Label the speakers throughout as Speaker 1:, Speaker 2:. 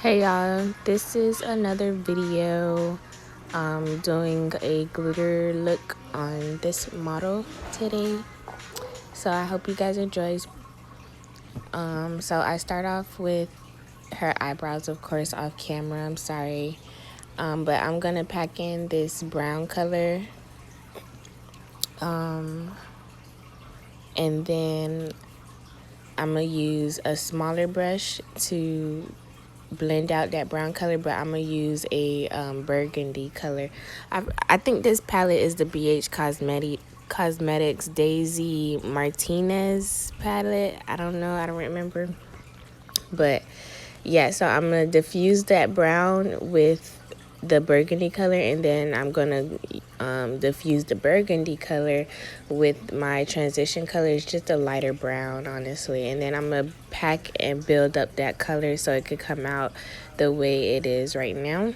Speaker 1: Hey y'all, this is another video doing a glitter look on this model today. So I hope you guys enjoy. So I start off with her eyebrows, of course, off camera. I'm sorry. But I'm gonna pack in this brown color. And then I'm gonna use a smaller brush to blend out that brown color, but I'm gonna use a burgundy color. I think this palette is the BH Cosmetics Daisy Martinez palette. I don't know, I don't remember, but yeah. So I'm gonna diffuse that brown with the burgundy color, and then I'm gonna diffuse the burgundy color with my transition color. It's just a lighter brown, honestly, and then I'm gonna pack and build up that color so it could come out the way it is right now.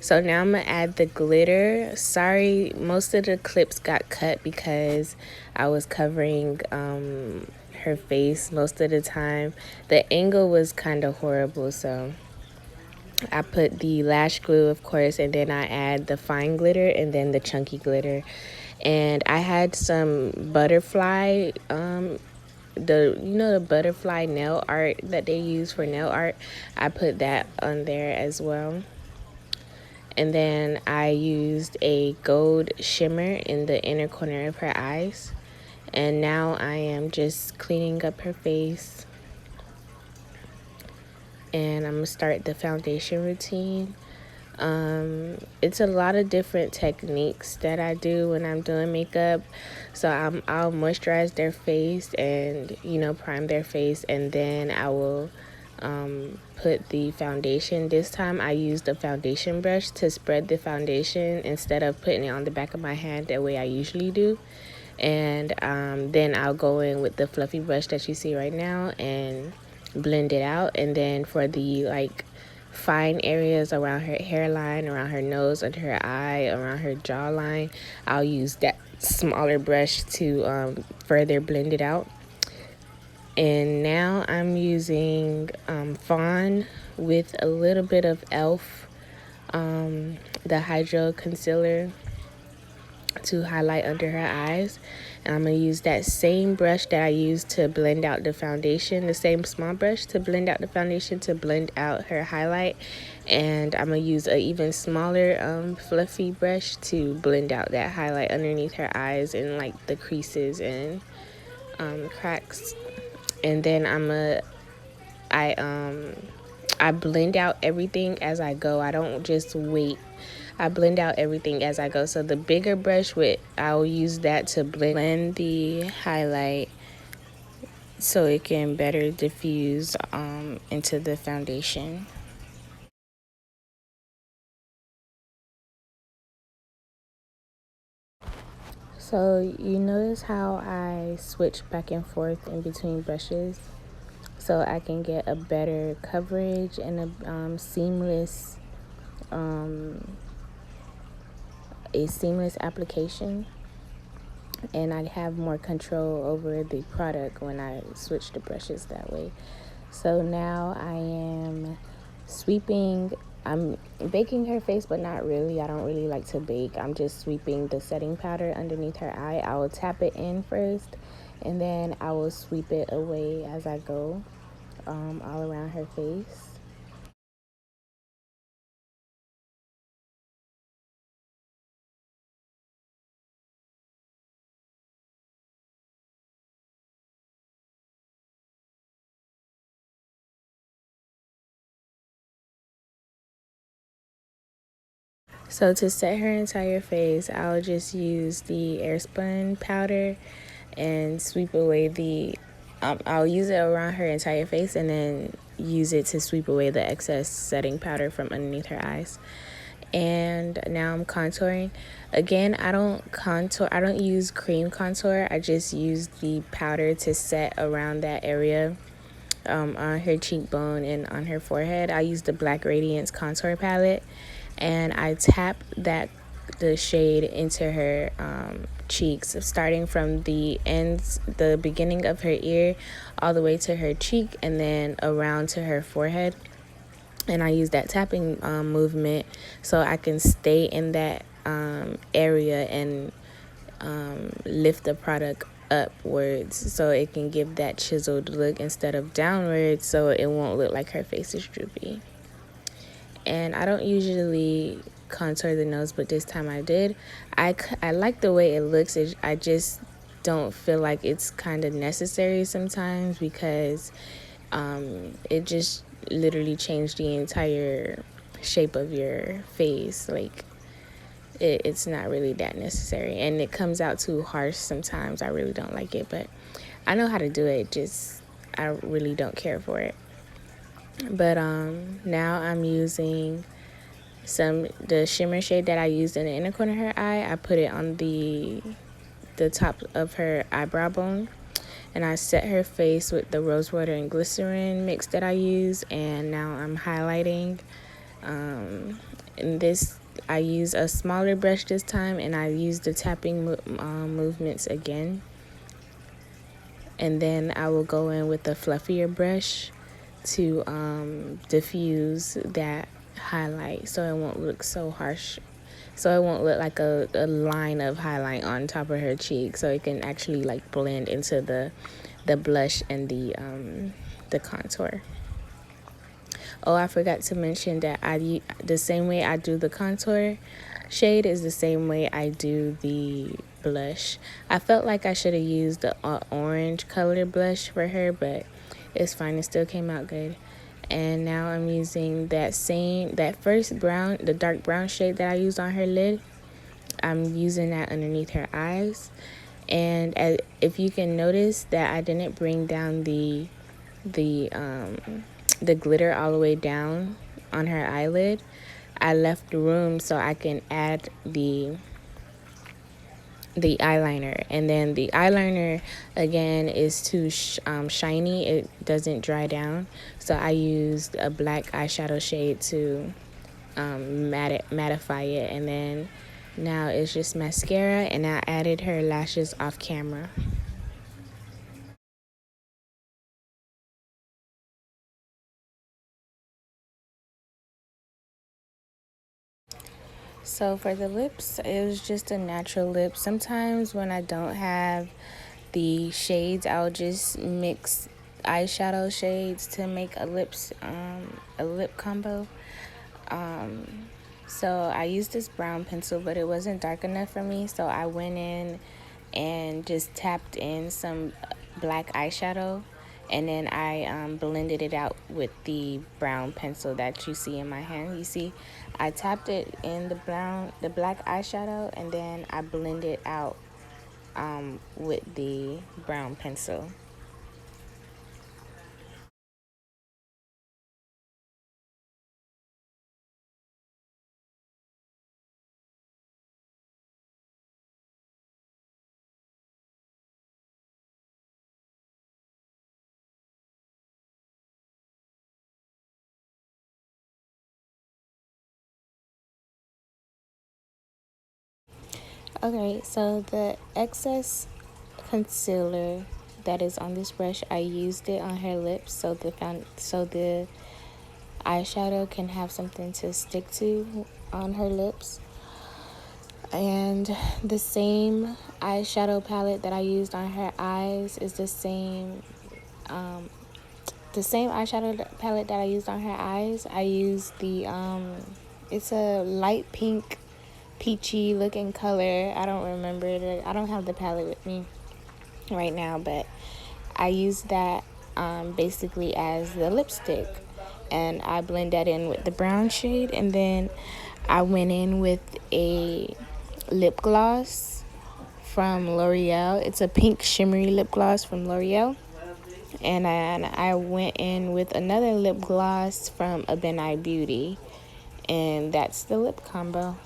Speaker 1: So now I'm gonna add the glitter. Sorry, most of the clips got cut because I was covering her face most of the time. The angle was kind of horrible, so I put the lash glue, of course, and then I add the fine glitter and then the chunky glitter. And I had some butterfly, the butterfly nail art that they use for nail art. I put that on there as well. And then I used a gold shimmer in the inner corner of her eyes. And now I am just cleaning up her face. And I'm going to start the foundation routine. It's a lot of different techniques that I do when I'm doing makeup. So I'll moisturize their face and, prime their face. And then I will put the foundation. This time I used a foundation brush to spread the foundation instead of putting it on the back of my hand the way I usually do. And then I'll go in with the fluffy brush that you see right now and blend it out. And then for the fine areas around her hairline, around her nose, under her eye, around her jawline, I'll use that smaller brush to further blend it out. And now I'm using Fawn with a little bit of e.l.f. The Hydro Concealer to highlight under her eyes. And I'm going to use that same brush that I used to blend out the foundation, the same small brush to blend out the foundation to blend out her highlight. And I'm going to use an even smaller fluffy brush to blend out that highlight underneath her eyes and like the creases and cracks. And then I blend out everything as I go. I don't just wait. I blend out everything as I go. So the bigger brush, I'll use that to blend the highlight so it can better diffuse into the foundation. So you notice how I switch back and forth in between brushes so I can get a better coverage and a seamless application, and I have more control over the product when I switch the brushes that way. So now I am sweeping. I'm baking her face, but not really. I don't really like to bake. I'm just sweeping the setting powder underneath her eye. I will tap it in first, and then I will sweep it away as I go all around her face. So to set her entire face, I'll just use the Airspun powder and sweep away I'll use it around her entire face and then use it to sweep away the excess setting powder from underneath her eyes. And now I'm contouring. Again, I don't use cream contour. I just use the powder to set around that area on her cheekbone and on her forehead. I use the Black Radiance contour palette, and I tap the shade into her cheeks, starting from the beginning of her ear, all the way to her cheek, and then around to her forehead. and I use that tapping movement so I can stay in that area and lift the product upwards so it can give that chiseled look instead of downwards, so it won't look like her face is droopy. And I don't usually contour the nose, but this time I did. I like the way it looks. I just don't feel like it's kind of necessary sometimes because it just literally changed the entire shape of your face. Like, it's not really that necessary, and it comes out too harsh sometimes. I really don't like it, but I know how to do it, just I really don't care for it. But now I'm using the shimmer shade that I used in the inner corner of her eye. I put it on the top of her eyebrow bone, and I set her face with the rose water and glycerin mix that I use. And now I'm highlighting. In this, I use a smaller brush this time, and I use the tapping movements again. And then I will go in with a fluffier brush to diffuse that highlight so it won't look so harsh, so it won't look like a line of highlight on top of her cheek, so it can actually like blend into the blush and the contour. Oh, I forgot to mention that the same way I do the contour shade is the same way I do the blush. I felt like I should have used the orange color blush for her, but it's fine. It still came out good. And now I'm using that first brown, the dark brown shade that I used on her lid. I'm using that underneath her eyes. And if you can notice that I didn't bring down the glitter all the way down on her eyelid, I left room so I can add the eyeliner. And then the eyeliner again is too shiny, it doesn't dry down, so I used a black eyeshadow shade to mattify it. And then now it's just mascara, and I added her lashes off camera. So for the lips, it was just a natural lip. Sometimes when I don't have the shades, I'll just mix eyeshadow shades to make a lip combo. So I used this brown pencil, but it wasn't dark enough for me, so I went in and just tapped in some black eyeshadow, and then I blended it out with the brown pencil that you see in my hand. You see, I tapped it in the black eyeshadow, and then I blended out with the brown pencil. Okay, so the excess concealer that is on this brush, I used it on her lips so the eyeshadow can have something to stick to on her lips. And the same eyeshadow palette that I used on her eyes is the same eyeshadow palette that I used on her eyes. I used it's a light pink, peachy looking color. I don't remember it. I don't have the palette with me right now, but I used that basically as the lipstick, and I blend that in with the brown shade, and then I went in with a lip gloss from L'Oreal. It's a pink shimmery lip gloss from L'Oreal. And I went in with another lip gloss from Abenai Beauty. And that's the lip combo.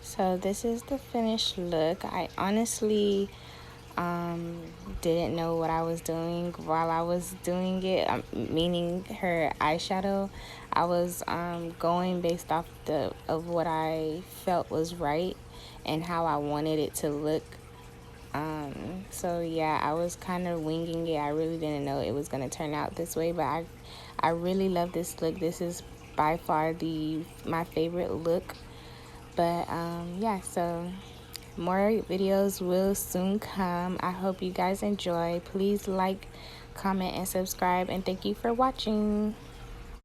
Speaker 1: So this is the finished look. I honestly didn't know what I was doing while I was doing it, meaning her eyeshadow. I was going based off of what I felt was right and how I wanted it to look. So yeah, I was kind of winging it. I really didn't know it was gonna turn out this way, but I really love this look. This is by far my favorite look. But yeah, so more videos will soon come. I hope you guys enjoy. Please like, comment, and subscribe, and thank you for watching.